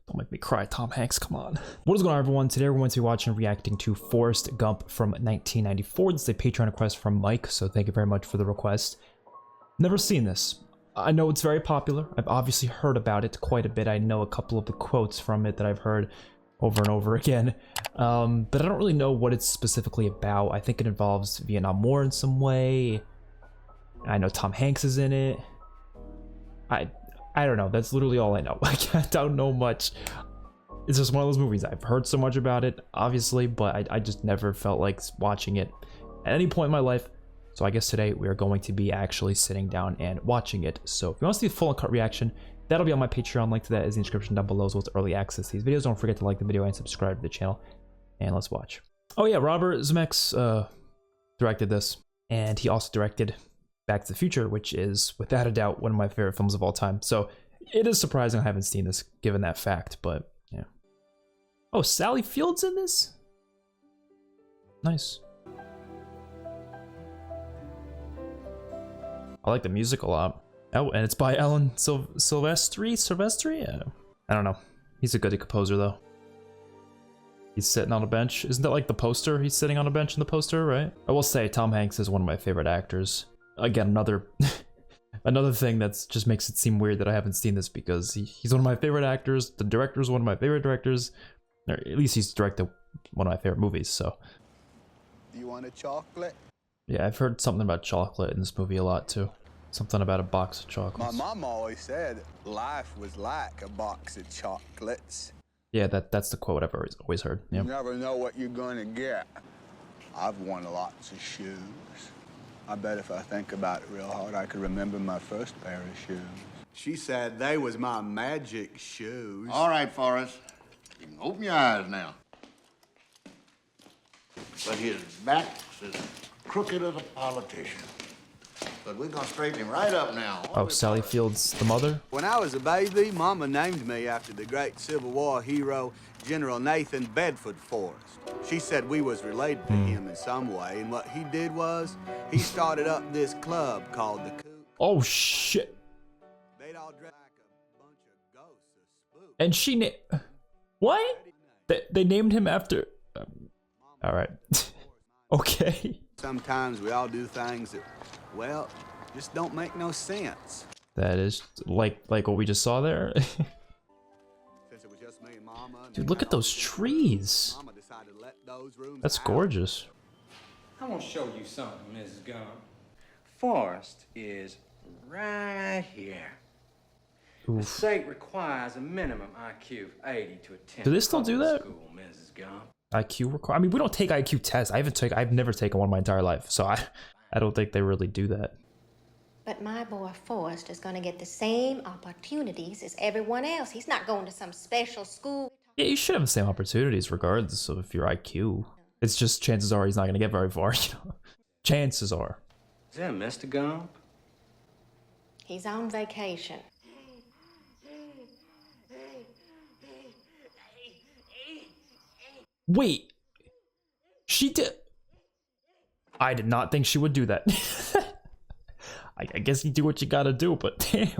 Don't make me cry, Tom Hanks, come on. What is going on, everyone? Today we're going to be watching and reacting to Forrest Gump from 1994. This is a Patreon request from Mike, so thank you very much for the request. Never seen this. I know it's very popular. I've obviously heard about it quite a bit. I know a couple of the quotes from it that I've heard over and over again. But I don't really know what it's specifically about. I think it involves Vietnam War in some way. I know Tom Hanks is in it. I don't know. That's literally all I know. Like, I don't know much. It's just one of those movies. I've heard so much about it, obviously, but I just never felt like watching it at any point in my life. So I guess today we are going to be actually sitting down and watching it. So if you want to see the full uncut reaction, that'll be on my Patreon. Link to that is in the description down below, as well as early access to these videos. Don't forget to like the video and subscribe to the channel. And let's watch. Oh yeah, Robert Zemeckis directed this, and he also directed Back to the Future, which is without a doubt one of my favorite films of all time. So it is surprising I haven't seen this given that fact, but yeah. Oh, Sally Field's in this? Nice. I like the music a lot. Oh, and it's by Alan Silvestri? Yeah. I don't know. He's a good composer though. He's sitting on a bench. Isn't that like the poster? He's sitting on a bench in the poster, right? I will say Tom Hanks is one of my favorite actors. Again, another thing that just makes it seem weird that I haven't seen this, because he's one of my favorite actors. The director's one of my favorite directors, or at least he's directed one of my favorite movies. So, do you want a chocolate? Yeah, I've heard something about chocolate in this movie a lot too. Something about a box of chocolates. My mom always said life was like a box of chocolates. Yeah, that's the quote I've always heard. Yeah. You never know what you're gonna get. I've worn lots of shoes. I bet if I think about it real hard, I could remember my first pair of shoes. She said they was my magic shoes. All right, Forrest. You can open your eyes now. But his back's as crooked as a politician. But we're gonna straighten him right up now. Oh, Sally Field's the mother? When I was a baby, Mama named me after the great Civil War hero, General Nathan Bedford Forrest. She said we was related to him in some way, and what he did was, he started up this club called the Coop. Oh, shit. They'd all dress like a bunch of ghosts or spooks. And she what? They named him after... all right. Okay. Sometimes we all do things that, well, just don't make no sense. That is like what we just saw there. Since it was just me and Mama, Dude, look at those trees. Mama decided to let those rooms That's out. gorgeous. I want to show you something, Mrs. Gump. Forrest is right here. The Oof. state requires a minimum IQ of 80 to attend Do they still do that? school, Mrs. Gump. IQ require. I mean, we don't take IQ tests. I've never taken one in my entire life, so I don't think they really do that. But my boy Forrest is going to get the same opportunities as everyone else. He's not going to some special school. Yeah, you should have the same opportunities regardless of your IQ. It's just chances are he's not going to get very far, you know. Chances are. Is that Mr. Gump? He's on vacation. Wait. She did. I did not think she would do that. I guess you do what you gotta do, but damn.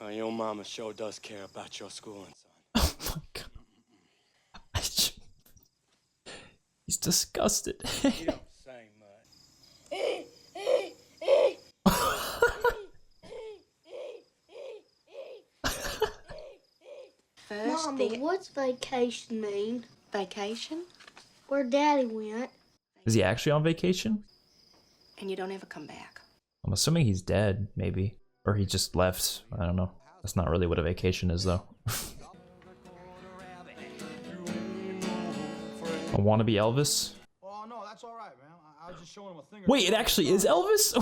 Oh, your mama sure does care about your schooling, son. Oh my god. He's disgusted. You don't say much. First, Mama, what's vacation mean? vacation, Where Daddy went. Is he actually on vacation? and you don't ever come back. I'm assuming he's dead, maybe. Or he just left. I don't know. That's not really what a vacation is, though. I want to be Elvis. Oh, no, that's all right, man. I was just showing him a thing. Wait, it actually is Elvis?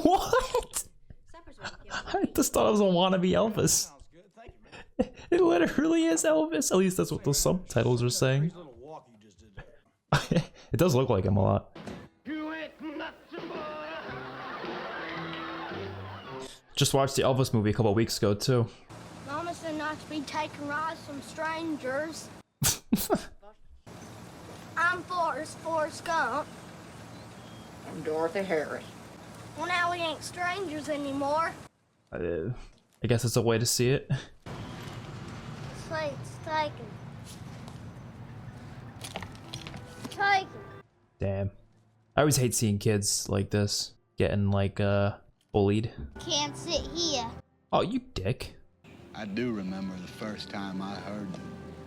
What? I just thought it was a wannabe Elvis. Sounds good. Thank you, man. It literally is Elvis. At least that's what the subtitles are saying. Nice little walk you just did there. It does look like him a lot. Just watched the Elvis movie a couple of weeks ago, too. Mama said not to be taking rides from strangers. I'm Forrest Gump. I'm Dorothy Harris. Well, now we ain't strangers anymore. I guess it's a way to see it. plate's taken. Taken. Damn. I always hate seeing kids like this getting like bullied. Can't sit here. Oh, you dick. I do remember the first time I heard the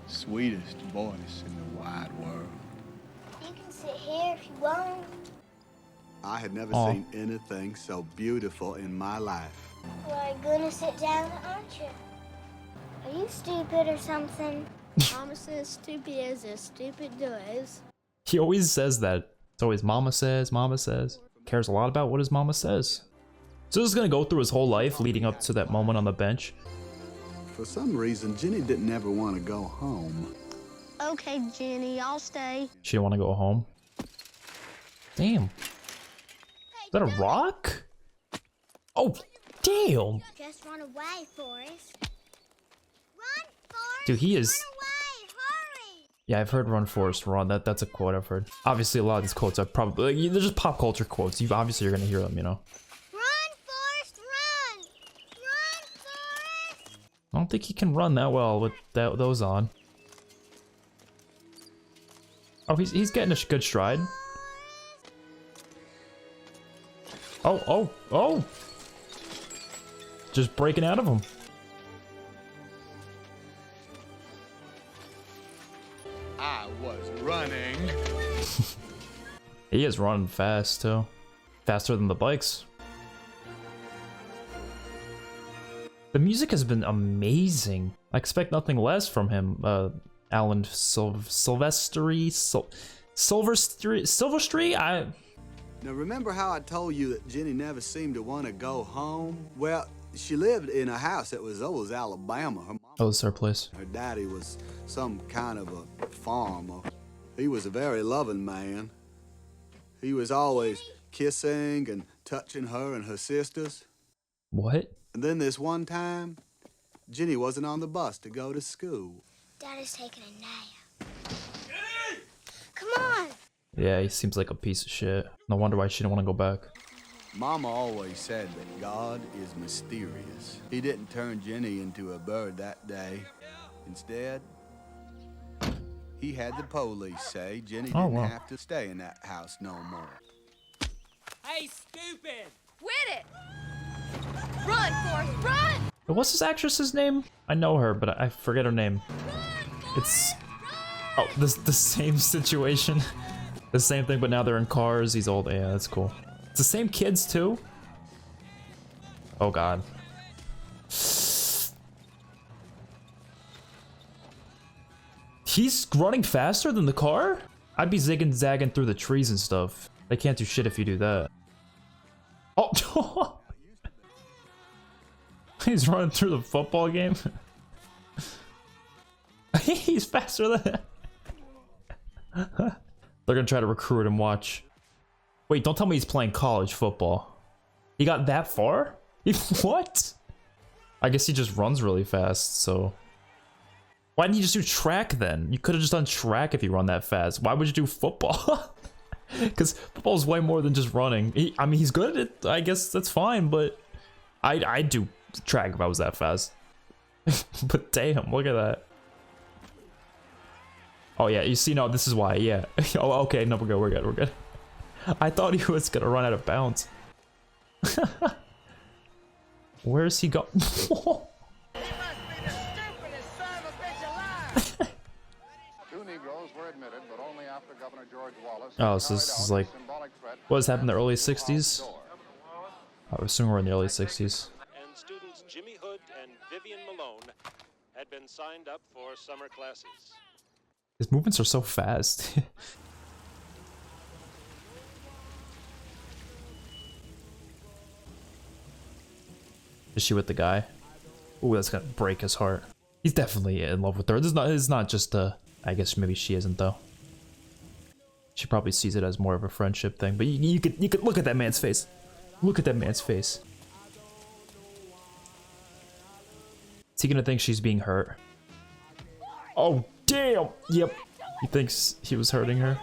sweetest voice in the wide world. You can sit here if you want. I had never Aw. seen anything so beautiful in my life. Well, you're gonna sit down, aren't you? Are you stupid or something? Mama says stupid is as stupid does. He always says that. It's always mama says, cares a lot about what his mama says. So this is gonna go through his whole life leading up to that moment on the bench. For some reason, Jenny didn't ever want to go home. Okay, Jenny, I'll stay. She didn't want to go home. Damn. Is that a rock? Oh, damn. Just run away, Forrest. Run, Forrest! Dude, he is... Run away! Hurry! Yeah, I've heard "Run, Forrest, Run." That's a quote I've heard. Obviously, a lot of these quotes are probably like, they're just pop culture quotes. Obviously you're gonna hear them, you know. Run, Forrest, run! Run, Forrest! I don't think he can run that well with those on. Oh, he's getting a good stride. Oh! Just breaking out of him. I was running. He is running fast too. Faster than the bikes. The music has been amazing. I expect nothing less from him. Alan Silvestri? Silverstreet? Now, remember how I told you that Jenny never seemed to want to go home? Well, she lived in a house that was old as Alabama. Oh, it's her place. Her daddy was some kind of a farmer. He was a very loving man. He was always kissing and touching her and her sisters. What? And then this one time, Jenny wasn't on the bus to go to school. Daddy's taking a nap. Come on! Yeah, he seems like a piece of shit. No wonder why she didn't want to go back. Mama always said that God is mysterious. He didn't turn Jenny into a bird that day. Instead, he had the police say Jenny didn't have to stay in that house no more. Hey, stupid! Quit it! Run, Forrest, run! What's this actress's name? I know her, but I forget her name. It's... Oh, the same situation. The same thing, but now they're in cars. He's old. Yeah, that's cool. It's the same kids, too? Oh, God. He's running faster than the car? I'd be zigging zagging through the trees and stuff. They can't do shit if you do that. Oh! He's running through the football game. He's faster than... They're gonna try to recruit him, watch. Wait, don't tell me he's playing college football. He got that far? What? I guess he just runs really fast, so... Why didn't he just do track then? You could have just done track if you run that fast. Why would you do football? Because football is way more than just running. I mean, he's good at it. I guess that's fine, but... I'd do track if I was that fast. But damn, look at that. Oh yeah, you see, no, this is why, yeah. Oh, okay, no, we're good. I thought he was gonna run out of bounds. Where is he go? Oh, so this is like, what has happened in the early 60s? I assume we're in the early 60s. And students Jimmy Hood and Vivian Malone had been signed up for summer classes. His movements are so fast. Is she with the guy? Ooh, that's gonna break his heart. He's definitely in love with her. It's not just a... I guess maybe she isn't though. She probably sees it as more of a friendship thing. But you could look at that man's face. Look at that man's face. Is he gonna think she's being hurt? Oh, damn! Yep. He thinks he was hurting her.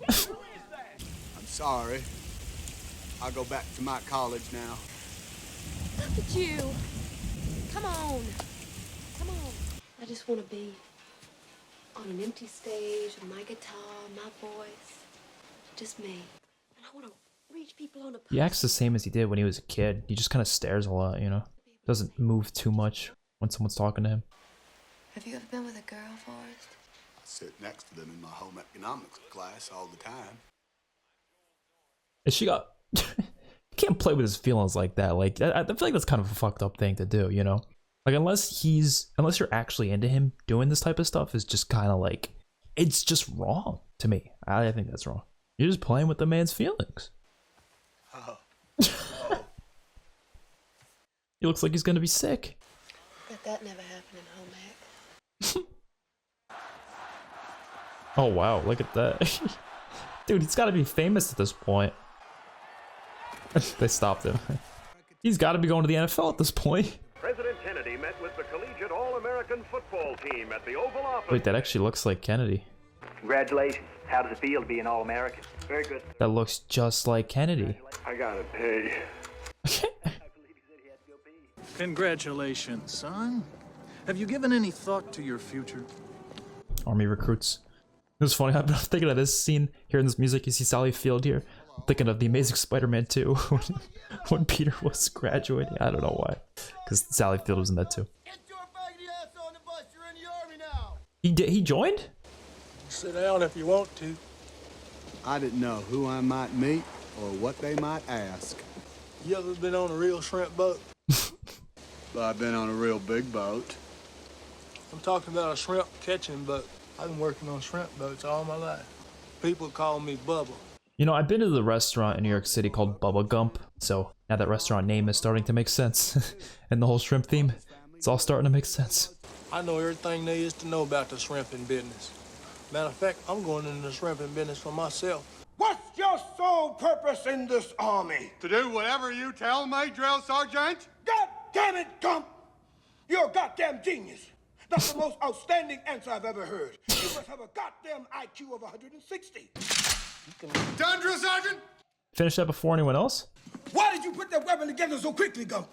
I'm sorry. I'll go back to my college now. Look at you. Come on. just want to be on an empty stage with my guitar, my voice, just me. And I want to reach people on a He acts the same as he did when he was a kid. He just kind of stares a lot, you know? Doesn't move too much when someone's talking to him. Have you ever been with a girl, Forrest? I sit next to them in my home economics class all the time. And she got... you can't play with his feelings like that. Like, I feel like that's kind of a fucked up thing to do, you know? Like, unless you're actually into him, doing this type of stuff is just kind of like... it's just wrong to me. I think that's wrong. You're just playing with the man's feelings. Oh. He looks like he's gonna be sick. But that never happened in home ec. Oh wow, look at that. Dude, he's gotta be famous at this point. They stopped him. He's gotta be going to the NFL at this point. President Kennedy met with the Collegiate All-American Football Team at the Oval Office. Wait, that actually looks like Kennedy. Congratulations. How does it feel to be an All-American? Very good. That looks just like Kennedy. I gotta pay. Congratulations, son. Have you given any thought to your future? Army recruits. It was funny, I'm thinking of this scene, hearing this music, you see Sally Field here. I'm thinking of The Amazing Spider-Man 2, when Peter was graduating. I don't know why. Because Sally Field was in that too. He joined? Sit down if you want to. I didn't know who I might meet or what they might ask. You ever been on a real shrimp boat? But I've been on a real big boat. I'm talking about a shrimp catching boat. I've been working on shrimp boats all my life. People call me Bubba. You know, I've been to the restaurant in New York City called Bubba Gump, so now that restaurant name is starting to make sense. And the whole shrimp theme, it's all starting to make sense. I know everything there is to know about the shrimping business. Matter of fact, I'm going into the shrimping business for myself. What's your sole purpose in this army? To do whatever you tell me, Drill Sergeant? God damn it, Gump! You're a goddamn genius. That's the most outstanding answer I've ever heard. You must have a goddamn IQ of 160. Done, Drill Sergeant? Finish that before anyone else? Why did you put that weapon together so quickly, Gump?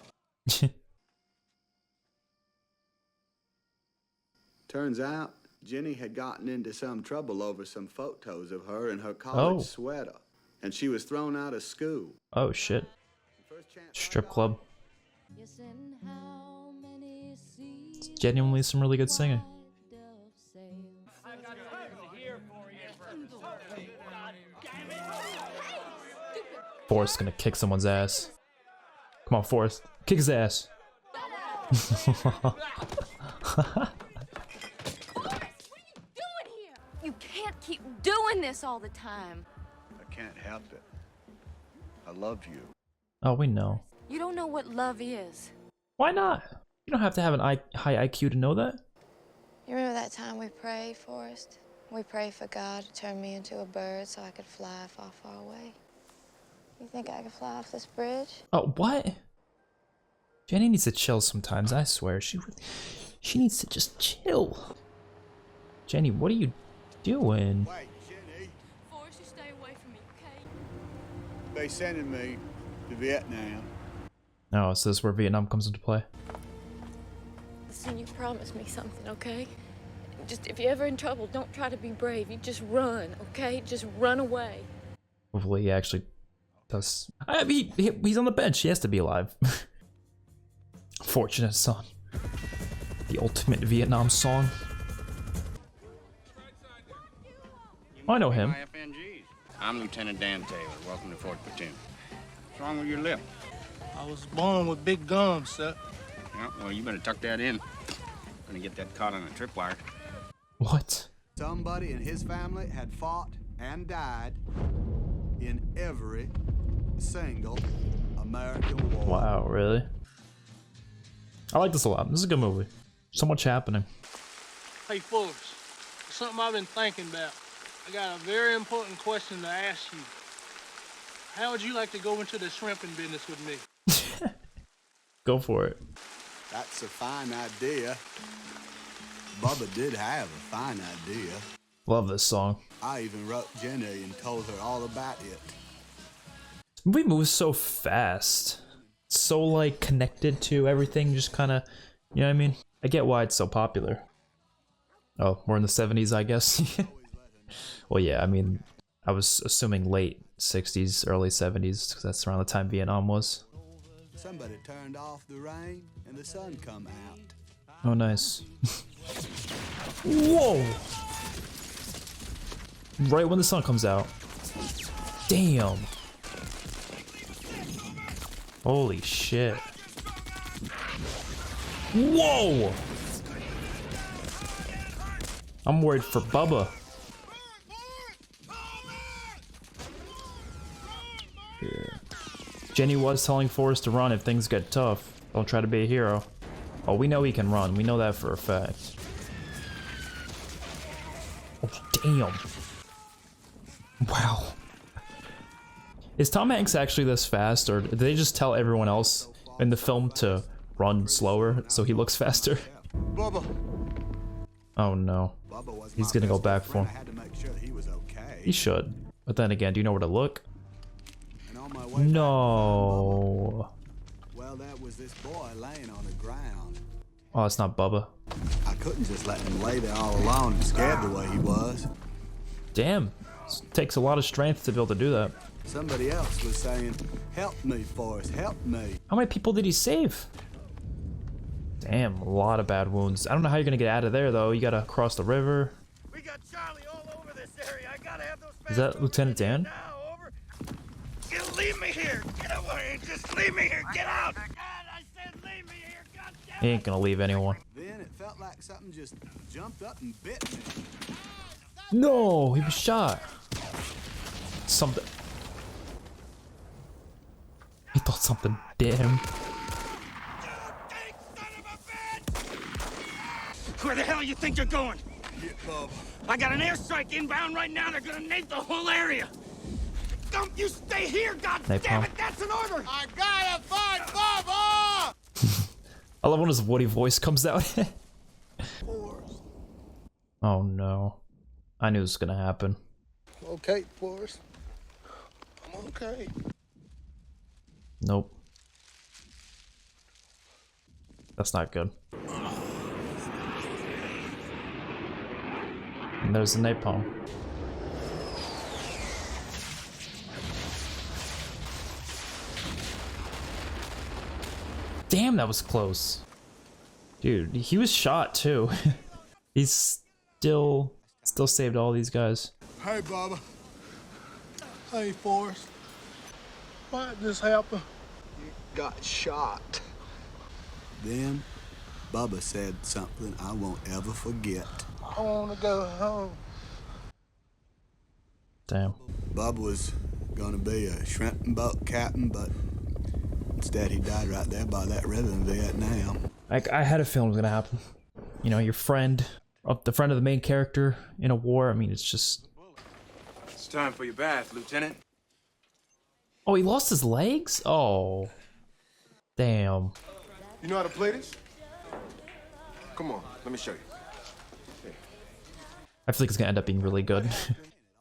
Turns out, Jenny had gotten into some trouble over some photos of her in her college sweater, and she was thrown out of school. Oh shit. Strip club. It's genuinely some really good singing. Forrest's gonna kick someone's ass. Come on, Forrest. Kick his ass. You can't keep doing this all the time. I can't help it. I love you. Oh, we know. You don't know what love is. Why not? You don't have to have an high IQ to know that. You remember that time we prayed, Forrest? We prayed for God to turn me into a bird so I could fly far, far away. You think I could fly off this bridge? Oh, what? Jenny needs to chill sometimes, I swear. She needs to just chill. Jenny, what are you doing? Wait, Jenny. Forrest, you stay away from me, okay? They sending me to Vietnam. Oh, so this is where Vietnam comes into play. Listen, you promised me something, okay? Just, if you're ever in trouble, don't try to be brave. You just run, okay? Just run away. Hopefully he actually does. I mean, he's on the bench. He has to be alive. Fortunate son. The ultimate Vietnam song. I know him. I'm Lieutenant Dan Taylor. Welcome to Fort Platoon. What's wrong with your lip? I was born with big gums, sir. Yeah, well, you better tuck that in. Gonna get that caught on a tripwire. What? Somebody in his family had fought and died in every single American war. Wow, really? I like this a lot. This is a good movie. So much happening. Hey, Forrest, there's something I've been thinking about. I got a very important question to ask you. How would you like to go into the shrimping business with me? Go for it. That's a fine idea. Bubba did have a fine idea. Love this song. I even wrote Jenny and told her all about it. This movie moves so fast. So like connected to everything, just kind of, you know what I mean? I get why it's so popular. Oh, we're in the 70s, I guess. Well, yeah, I mean, I was assuming late 60s, early 70s, because that's around the time Vietnam was. Somebody turned off the rain and the sun come out. Oh, nice. Whoa! Right when the sun comes out. Damn. Holy shit. Whoa! I'm worried for Bubba. Yeah. Jenny was telling Forrest to run if things get tough. Don't try to be a hero. Oh, we know he can run. We know that for a fact. Oh, damn. Wow. Is Tom Hanks actually this fast, or did they just tell everyone else in the film to run slower so he looks faster? Bubba. Oh no. He's gonna go back for him. He should. But then again, do you know where to look? No. Well, that was this boy laying on the ground. Oh, it's not Bubba. I couldn't just let him lay there all alone and scared the way he was. Damn. It takes a lot of strength to be able to do that. Somebody else was saying, "Help me, Forrest, help me." How many people did he save? Damn, a lot of bad wounds. I don't know how you're gonna get out of there though. You gotta cross the river. We got Charlie all over this area. I gotta have those. Is that Lieutenant Dan? Now, over. You leave me here. Get away. Just leave me here. Get out. God, I said leave me here. God damn it. He ain't gonna leave anyone. Then it felt like something just jumped up and bit me. No, he was shot. Something. He thought something bit him. Where the hell you think you're going? I got an airstrike inbound right now. They're gonna nape the whole area. Don't you stay here, God damn it! That's an order. I gotta find Bubba. I love when his Woody voice comes out. Oh no. I knew this was gonna happen. Okay, Forrest. I'm okay. Nope. That's not good. And there's the napalm. Damn, that was close. Dude, he was shot too. He's still saved all these guys. Hey, Bubba. Hey, Forrest. Why did this happen? You got shot. Then, Bubba said something I won't ever forget. I want to go home. Damn. Bubba was gonna be a shrimp and boat captain, but instead he died right there by that river in Vietnam. I had a feeling it was gonna happen. You know, your friend, the friend of the main character in a war. I mean, it's just. It's time for your bath, Lieutenant. Oh, he lost his legs? Oh. Damn. You know how to play this? Come on, let me show you. I feel like it's gonna end up being really good.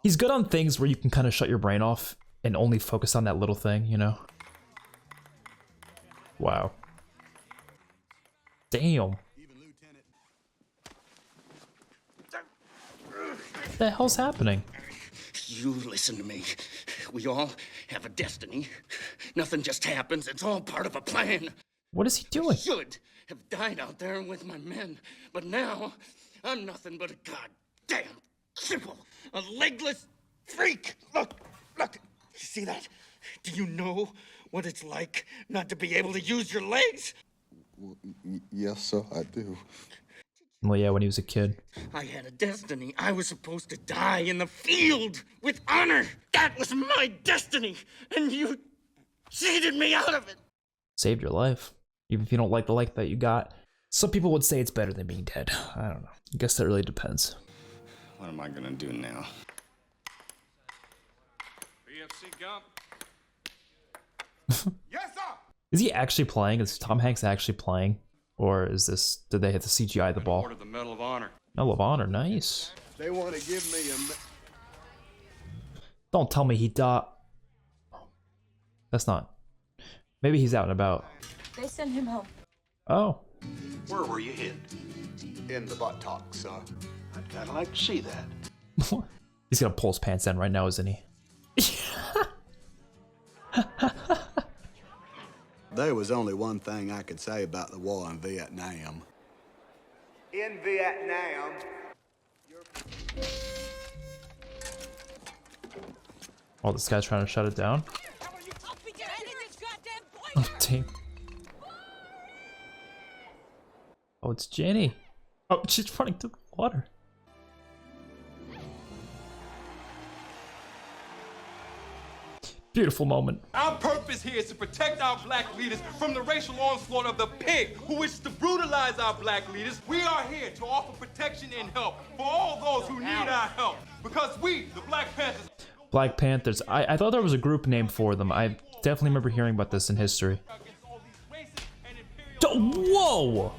He's good on things where you can kind of shut your brain off and only focus on that little thing, you know? Wow. Damn. What the hell's happening? You listen to me. We all have a destiny. Nothing just happens. It's all part of a plan. What is he doing? I should have died out there with my men, but now I'm nothing but a goddamn cripple, a legless freak. Look, you see that? Do you know what it's like not to be able to use your legs? Well, yes, sir, I do. Well, yeah, when he was a kid. I had a destiny. I was supposed to die in the field with honor. That was my destiny, and you cheated me out of it. Saved your life. Even if you don't like the life that you got. Some people would say it's better than being dead. I don't know. I guess that really depends. What am I gonna do now? BFC Gump. Yes, sir. Is he actually playing? Is Tom Hanks actually playing? Or is this, did they hit the CGI the ball? Awarded the Medal of Honor. Medal of Honor, nice. They want to give me a... Don't tell me he died. That's not. Maybe he's out and about. They sent him home. Oh. Where were you hit? In the buttock, sir. I'd kind of like to see that. He's gonna pull his pants down right now, isn't he? There was only one thing I could say about the war in Vietnam. In Vietnam, Oh, this guy's trying to shut it down. Oh, dang. Oh, it's Jenny. Oh, she's running to the water. Beautiful moment. Our purpose here is to protect our black leaders from the racial onslaught of the pig who wishes to brutalize our black leaders. We are here to offer protection and help for all those who need our help. Because we, the Black Panthers... Black Panthers. I thought there was a group name for them. I definitely remember hearing about this in history. Whoa!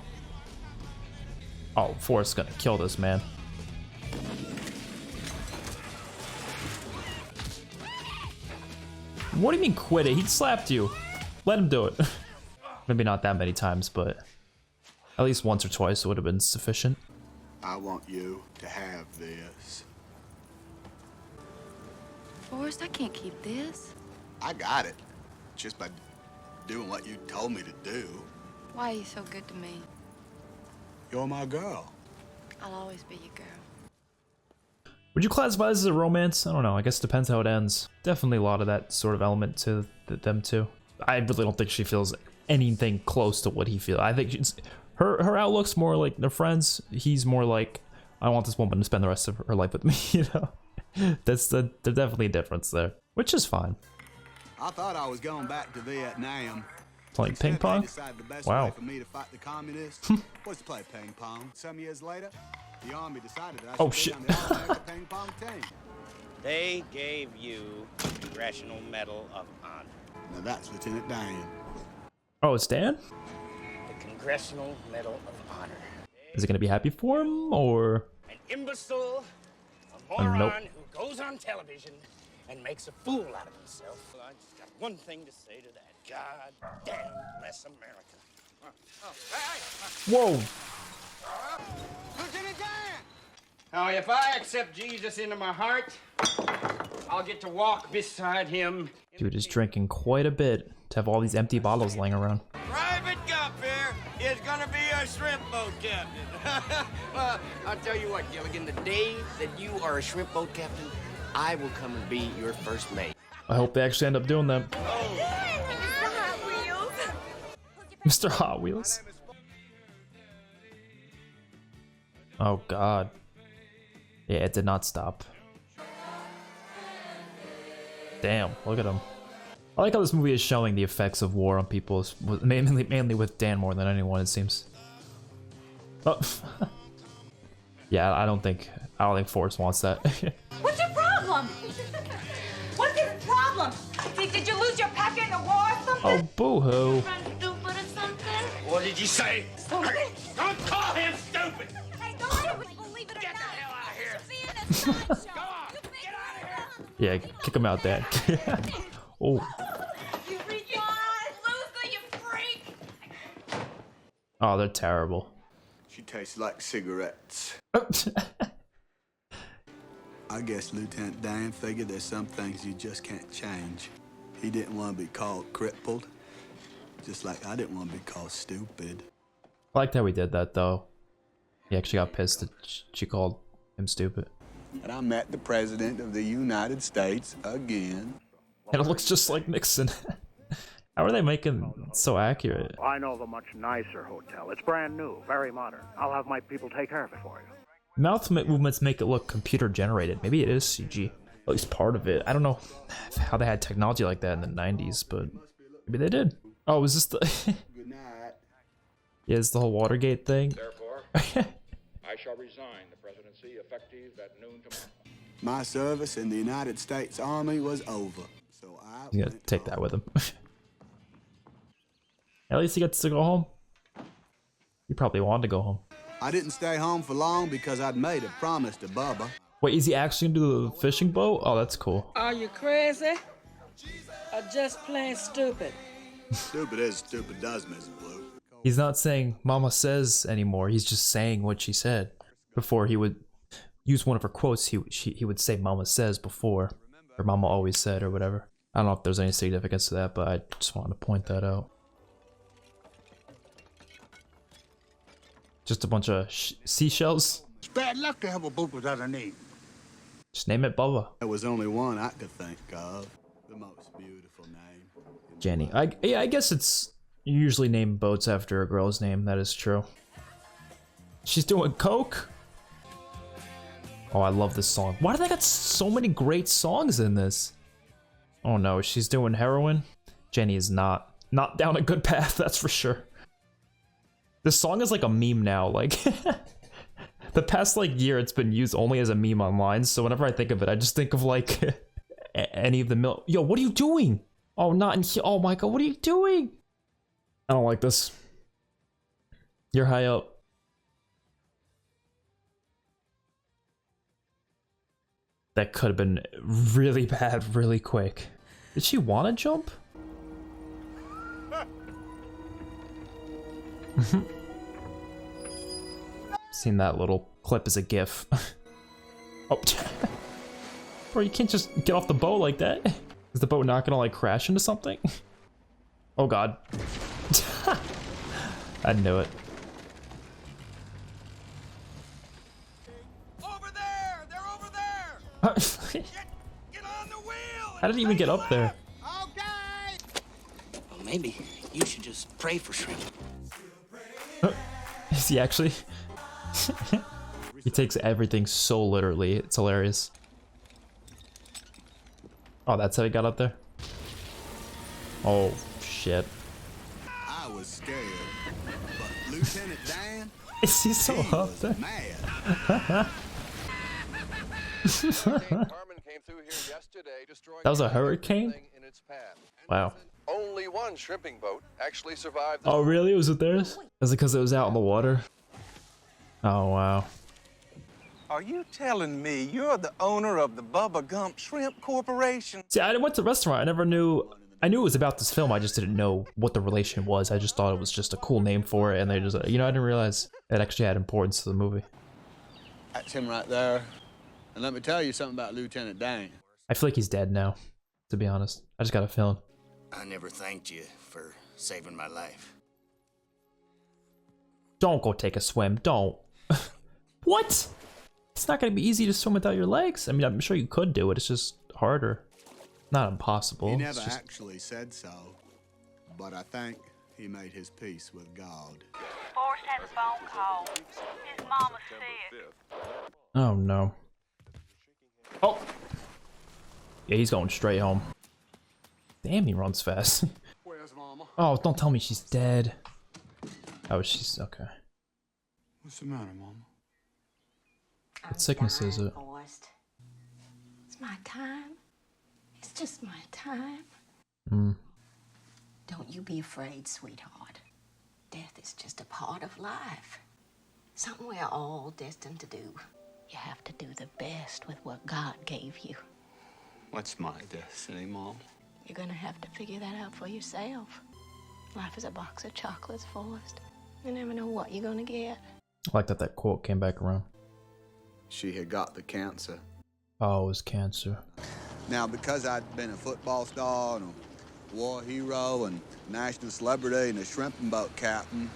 Oh, Forrest's gonna kill this man. What do you mean quit it? He slapped you. Let him do it. Maybe not that many times, but at least once or twice would have been sufficient. I want you to have this. Forrest, I can't keep this. I got it. Just by doing what you told me to do. Why are you so good to me? You're my girl. I'll always be your girl. Would you classify this as a romance? I don't know. I guess it depends how it ends. Definitely a lot of that sort of element to them too. I really don't think she feels anything close to what he feels. I think her outlook's more like they're friends. He's more like, I want this woman to spend the rest of her life with me, you know? There's definitely a difference there, which is fine. I thought I was going back to Vietnam. Playing ping pong? The best Wow. way for me to fight the communists was to play ping pong. Some years later, the army decided that I Oh, should shit. be on the All-American ping pong team. They gave you the Congressional Medal of Honor. Now that's Lieutenant Dan. Oh, it's Dan? The Congressional Medal of Honor. Is it gonna be happy for him, or? An imbecile, a Nope. moron who goes on television and makes a fool out of himself. Well, I just got one thing to say to that. God damn bless America. Whoa! Lieutenant Dan! Now, if I accept Jesus into my heart, I'll get to walk beside him. Dude is drinking quite a bit to have all these empty bottles laying around. Private Gump here is gonna be a shrimp boat captain. Well, I'll tell you what, Gilligan, the day that you are a shrimp boat captain, I will come and be your first mate. I hope they actually end up doing that. Mr. Hot Wheels. Oh god. Yeah, it did not stop. Damn, look at him. I like how this movie is showing the effects of war on people, mainly with Dan more than anyone, it seems. Oh. Yeah, I don't think Forrest wants that. What's your problem? What's your problem? Did you lose your pecker in the war or something? Oh, boo-hoo. Stupid or something? What did you say? Stupid. Don't call him stupid! Hey, don't believe it or Get not. the hell out of here! Go on, get out of here! Yeah, kick him out, Dad. Oh. You freaking loser, you freak! Oh, they're terrible. She tastes like cigarettes. I guess Lieutenant Dan figured there's some things you just can't change. He didn't want to be called crippled, just like I didn't want to be called stupid. I liked how he did that, though. He actually got pissed that she called him stupid. And I met the President of the United States again. And it looks just like Nixon. How are they making it so accurate? I know of a much nicer hotel. It's brand new, very modern. I'll have my people take care of it for you. Mouth movements make it look computer generated. Maybe it is CG. At least part of it. I don't know how they had technology like that in the 90s, but maybe they did. Oh, is this the... Good night. Yeah, it's the whole Watergate thing. Therefore, I shall resign the presidency effective at noon tomorrow. My service in the United States Army was over, so He's gonna take that with him. At least he gets to go home. He probably wanted to go home. I didn't stay home for long because I'd made a promise to Bubba. Wait, is he actually gonna do the fishing boat? Oh, that's cool. Are you crazy? Or just plain stupid? Stupid is stupid does, Mrs. Blue. He's not saying Mama says anymore. He's just saying what she said before he would use one of her quotes, he would say "Mama says" before, or "Mama always said," or whatever. I don't know if there's any significance to that, but I just wanted to point that out. Just a bunch of seashells. It's bad luck to have a boat without a name. Just name it Bubba. There was only one I could think of. The most beautiful name. Jenny. I guess it's usually named boats after a girl's name. That is true. She's doing coke? Oh, I love this song. Why do they got so many great songs in this? Oh no, she's doing heroin? Jenny is not down a good path, that's for sure. This song is like a meme now, like the past like year it's been used only as a meme online, so whenever I think of it, I just think of like any of the Yo, what are you doing? Oh, not in here. Oh my god, what are you doing? I don't like this. You're high up. That could have been really bad really quick. Did she want to jump? Seen that little clip as a gif. Oh, bro, you can't just get off the boat like that. Is the boat not gonna like crash into something? Oh god. I knew it. How did he even get up there? Well, maybe you should just pray for shrimp. Is he actually? He takes everything so literally. It's hilarious. Oh, that's how he got up there? Oh, shit. I was scared, but Lieutenant Dan, is he still up there? That was a hurricane? Wow. Only one shrimping boat actually survived. Oh really? Was it theirs? Is it because it was out in the water? Oh wow. Are you telling me you're the owner of the Bubba Gump Shrimp Corporation? See, I went to the restaurant. I never knew. I knew it was about this film. I just didn't know what the relation was. I just thought it was just a cool name for it, and they just, you know, I didn't realize it actually had importance to the movie. That's him right there. And let me tell you something about Lieutenant Dan. I feel like he's dead now, to be honest. I just got a feeling. I never thanked you for saving my life. Don't go take a swim. Don't. What? It's not gonna be easy to swim without your legs. I mean, I'm sure you could do it. It's just harder. Not impossible. He never actually said so, but I think he made his peace with God. Forrest had a phone call. His mama sick. Oh no. Oh. Yeah, he's going straight home. Damn, he runs fast. Where's Mama? Oh, don't tell me she's dead. Oh, she's okay. What's the matter, Mama? What sickness is it? Forrest. It's my time. It's just my time. Hmm. Don't you be afraid, sweetheart. Death is just a part of life. Something we're all destined to do. You have to do the best with what God gave you. What's my destiny, Mom? You're gonna have to figure that out for yourself. Life is a box of chocolates, Forrest. You never know what you're gonna get. I like that that quote came back around. She had got the cancer. Oh, it was cancer. Now, because I'd been a football star and a war hero and national celebrity and a shrimping boat captain.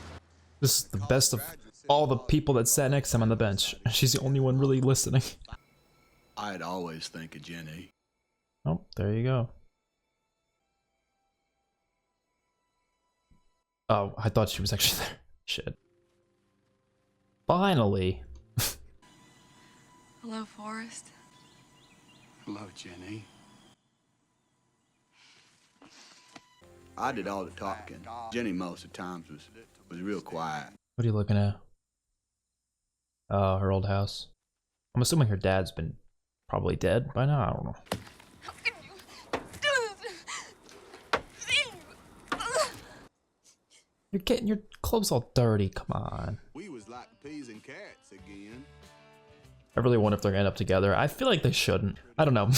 This is the best of all the people that sat next to him on the bench. She's the only one really listening. I'd always think of Jenny. Oh, there you go. Oh, I thought she was actually there. Shit. Finally. Hello, Forrest. Hello, Jenny. I did all the talking. Jenny most of the times was real quiet. What are you looking at? Her old house. I'm assuming her dad's been probably dead by now. I don't know. You're getting your clothes all dirty. Come on. We was like peas and carrots again. I really wonder if they're gonna end up together. I feel like they shouldn't. I don't know.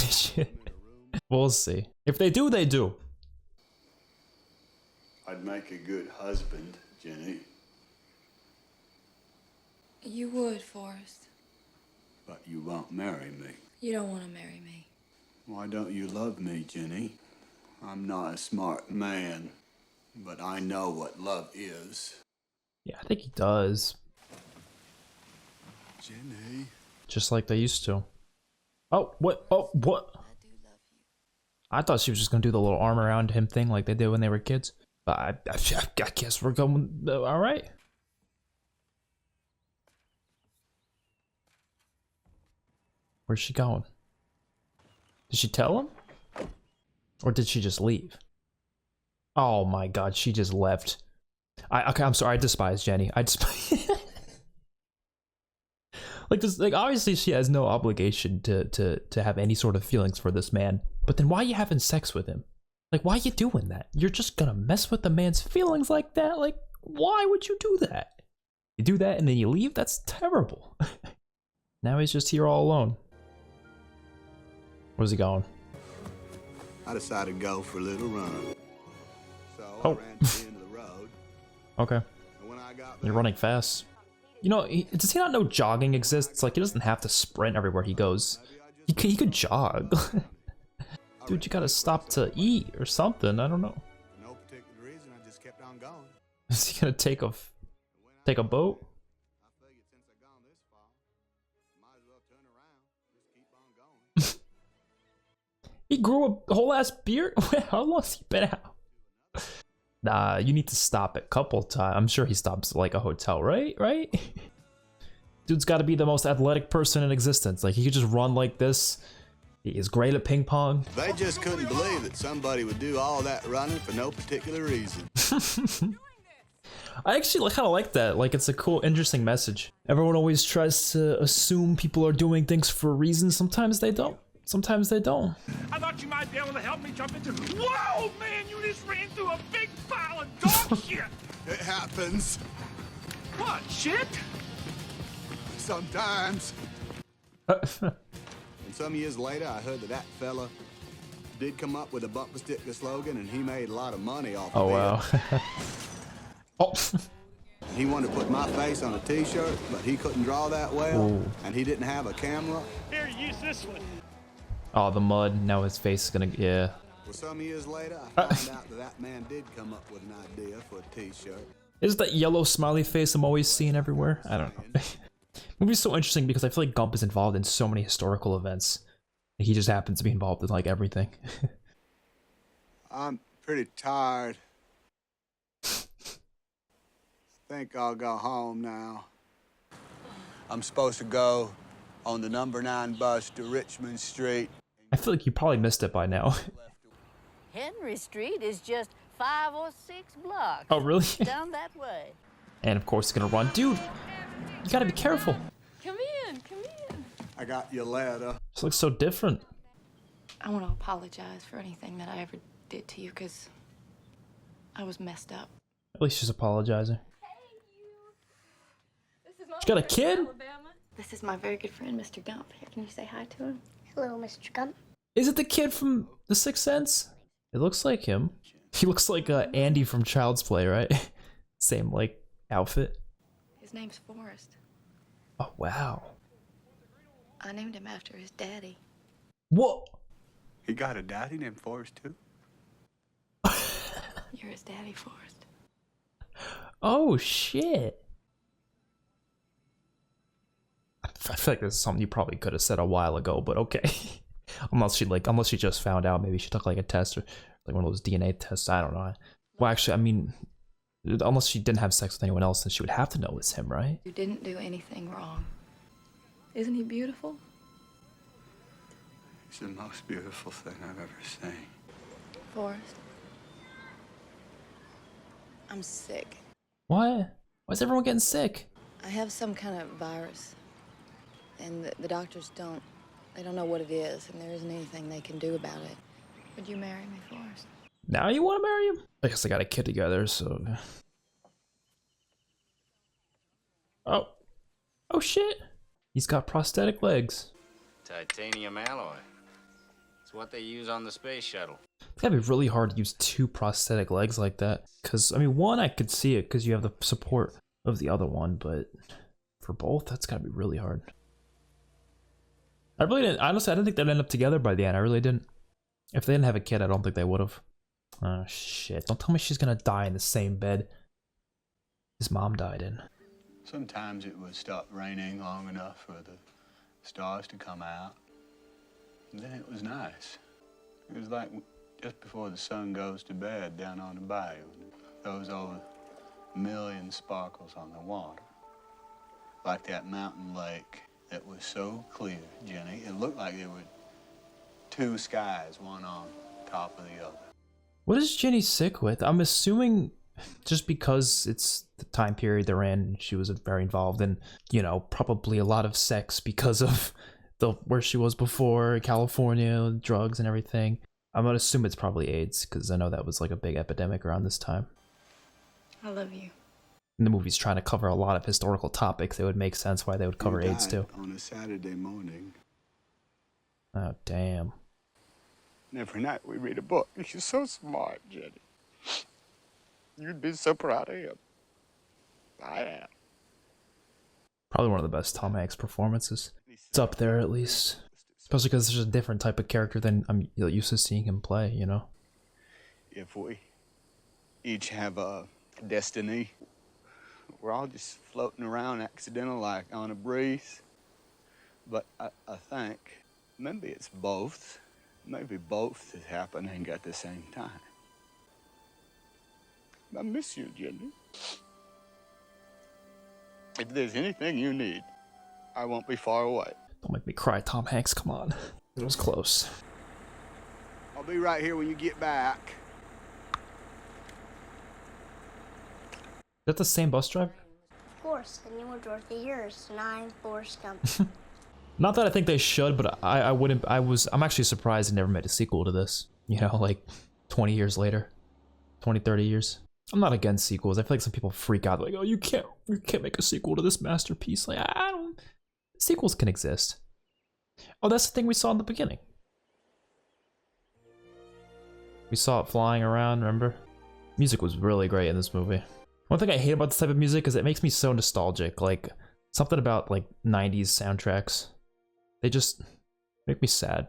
We'll see. If they do, they do. I'd make a good husband, Jenny. You would, Forrest. But you won't marry me. You don't want to marry me. Why don't you love me, Jenny? I'm not a smart man, but I know what love is. Yeah, I think he does. Jenny. Just like they used to. Oh, what? Oh, what? I thought she was just gonna do the little arm around him thing like they did when they were kids. But I guess we're going. All right. Where's she going? Did she tell him? Or did she just leave? Oh my god, she just left. Okay, I'm sorry, I despise Jenny. I despise like this, like obviously she has no obligation to have any sort of feelings for this man. But then why are you having sex with him? Like, why are you doing that? You're just gonna mess with the man's feelings like that? Like, why would you do that? You do that and then you leave? That's terrible. Now he's just here all alone. Where's he going? I decided to go for a little run. So Oh. I ran to the end of the road. Okay. And when I got You're running fast. You know, does he not know jogging exists? Like, he doesn't have to sprint everywhere he goes. He could jog. Dude, you gotta stop to eat or something. I don't know. For no particular reason, I just kept on going. Is he gonna take a boat? I figured since I've gone this far, I might as well turn around, just keep on going. He grew a whole ass beard? How long's he been out? Nah, you need to stop a couple times. I'm sure he stops at like a hotel, right? Right? Dude's gotta be the most athletic person in existence. Like, he could just run like this. He is great at ping pong. They just couldn't believe that somebody would do all that running for no particular reason. I actually kind of like that. Like, it's a cool, interesting message. Everyone always tries to assume people are doing things for a reason. Sometimes they don't. Sometimes they don't. I thought you might be able to help me jump into. Whoa, man! You just ran through a big pile of dog shit. It happens. What shit? Sometimes. And some years later, I heard that fella did come up with a bumper sticker slogan, and he made a lot of money off Oh, of it. wow. Oh. He wanted to put my face on a t-shirt, but he couldn't draw that well, Ooh. and he didn't have a camera. Here, use this one. Oh, the mud. Now his face is gonna, yeah. Well, some years later, I found out that man did come up with an idea for a t-shirt. Is that yellow smiley face I'm always seeing everywhere? I don't know. Movie's so interesting because I feel like Gump is involved in so many historical events. He just happens to be involved in like everything. I'm pretty tired. Think I'll go home now. I'm supposed to go on the number 9 bus to Richmond Street. I feel like you probably missed it by now. Henry Street is just 5 or 6 blocks. Oh, really? Down that way. And of course, it's gonna run. Dude, you gotta be careful. Come in, come in. I got your letter. This looks so different. I want to apologize for anything that I ever did to you, because I was messed up. At least she's apologizing. She got a kid? This is my very good friend, Mr. Gump. Here, can you say hi to him? Hello, Mr. Gump. Is it the kid from The Sixth Sense? It looks like him. He looks like Andy from Child's Play, right? Same, like, outfit. His name's Forrest. Oh, wow. I named him after his daddy. What? He got a daddy named Forrest, too? You're his daddy, Forrest. Oh, shit. I feel like this is something you probably could have said a while ago, but okay. unless she just found out. Maybe she took like a test or like one of those DNA tests. I don't know. Well, actually, I mean, unless she didn't have sex with anyone else, then she would have to know it's him, right? You didn't do anything wrong. Isn't he beautiful? It's the most beautiful thing I've ever seen. Forrest. I'm sick. What? Why is everyone getting sick? I have some kind of virus. And the doctors don't know what it is, and there isn't anything they can do about it. Would you marry me, Forrest? Now you want to marry him? I guess they got a kid together, so... Oh. Oh, shit. He's got prosthetic legs. Titanium alloy. It's what they use on the space shuttle. It's gotta be really hard to use 2 prosthetic legs like that. Because, I mean, one, I could see it because you have the support of the other one, but for both, that's gotta be really hard. I really didn't, honestly, I didn't think they'd end up together by the end. I really didn't. If they didn't have a kid, I don't think they would have. Oh, shit. Don't tell me she's gonna die in the same bed his mom died in. Sometimes it would stop raining long enough for the stars to come out. And then it was nice. It was like just before the sun goes to bed down on the bayou. Those over a million sparkles on the water. Like that mountain lake that was so clear, Jenny. It looked like there were two skies, one on top of the other. What is Jenny sick with? I'm assuming just because it's the time period they're in, she was very involved in, you know, probably a lot of sex because of where she was before, California, drugs and everything. I'm gonna assume it's probably AIDS, because I know that was like a big epidemic around this time. I love you. And the movie's trying to cover a lot of historical topics. It would make sense why they would cover AIDS too. On a Saturday morning. Oh, damn. And every night we read a book. You're so smart, Jenny. You'd be so proud of him. I am. Probably one of the best Tom Hanks performances. It's up there at least. Especially because there's a different type of character than I'm used to seeing him play, you know? If we each have a destiny, we're all just floating around accidental like on a breeze. But I think maybe it's both. Maybe both is happening at the same time. I miss you, Jenny. If there's anything you need, I won't be far away. Don't make me cry, Tom Hanks, come on. It was close. I'll be right here when you get back. Is that the same bus driver? Of course, the new Dorothy yours, and I'm Forrest Gump. Not that I think they should, but I'm actually surprised they never made a sequel to this. You know, like 20 years later. 20, 30 years. I'm not against sequels. I feel like some people freak out like, oh, you can't make a sequel to this masterpiece. Like, I don't, sequels can exist. Oh, that's the thing we saw in the beginning. We saw it flying around, remember? Music was really great in this movie. One thing I hate about this type of music is it makes me so nostalgic. Like, something about, like, 90s soundtracks. They just make me sad.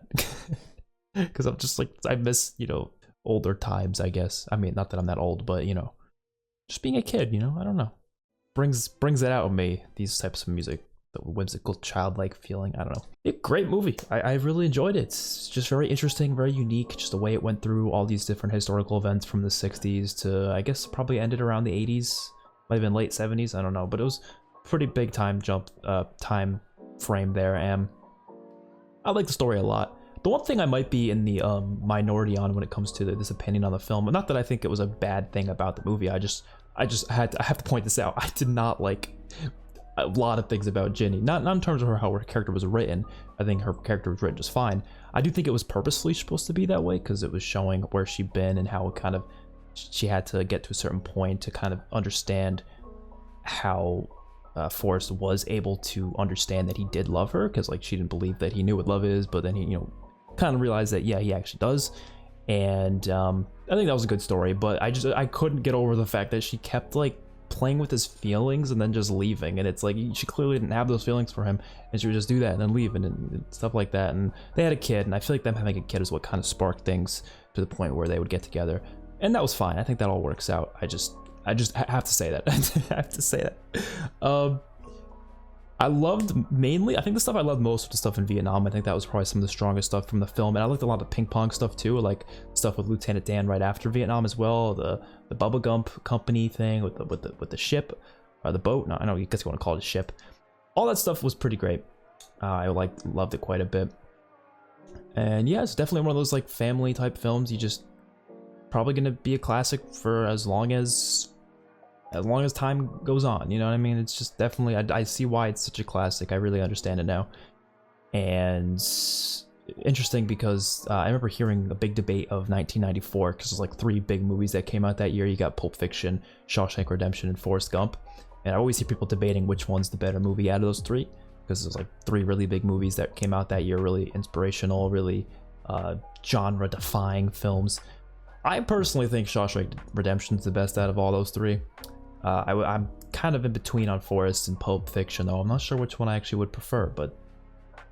Because I'm just, like, I miss, you know, older times, I guess. I mean, not that I'm that old, but, you know, just being a kid, you know? I don't know. Brings it out of me, these types of music. The whimsical, childlike feeling. I don't know. Great movie. I really enjoyed it. It's just very interesting, very unique. Just the way it went through all these different historical events from the 60s to, I guess, probably ended around the 80s. Might have been late 70s. I don't know. But it was a pretty big time jump, time frame there. And I like the story a lot. The one thing I might be in the minority on when it comes to this opinion on the film, not that I think it was a bad thing about the movie. I have to point this out. I did not like a lot of things about Ginny. Not in terms of how her character was written. I think her character was written just fine. I do think it was purposefully supposed to be that way because it was showing where she'd been and how kind of she had to get to a certain point to kind of understand how Forrest was able to understand that he did love her, because like she didn't believe that he knew what love is, but then he, you know, kind of realized that yeah, he actually does. And I think that was a good story, but I couldn't get over the fact that she kept like playing with his feelings and then just leaving, and it's like she clearly didn't have those feelings for him, and she would just do that and then leave and stuff like that. And they had a kid, and I feel like them having a kid is what kind of sparked things to the point where they would get together, and that was fine. I think that all works out. I just have to say that. I have to say that. I loved mainly, I think the stuff I loved most was the stuff in Vietnam. I think that was probably some of the strongest stuff from the film, and I liked a lot of ping pong stuff too, like stuff with Lieutenant Dan right after Vietnam as well, the Bubba Gump company thing with the ship, or the boat. No, I know, I guess you want to call it a ship. All that stuff was pretty great. I loved it quite a bit, and yeah, it's definitely one of those like family type films. You just probably gonna be a classic for as long as time goes on, you know what I mean? It's just definitely, I see why it's such a classic. I really understand it now. And interesting because I remember hearing a big debate of 1994, because there's like 3 big movies that came out that year. You got Pulp Fiction, Shawshank Redemption, and Forrest Gump. And I always hear people debating which one's the better movie out of those 3, because there's like 3 really big movies that came out that year, really inspirational, really genre-defying films. I personally think Shawshank Redemption is the best out of all those 3. I'm kind of in between on Forrest and Pulp Fiction, though. I'm not sure which one I actually would prefer, but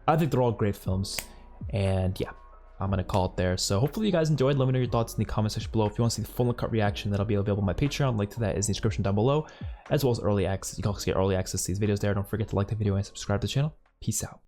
I think they're all great films. And yeah, I'm gonna call it there. So hopefully you guys enjoyed. Let me know your thoughts in the comment section below. If you want to see the full uncut reaction, that'll be available on my Patreon. Link to that is in the description down below, as well as early access. You can also get early access to these videos there. Don't forget to like the video and subscribe to the channel. Peace out.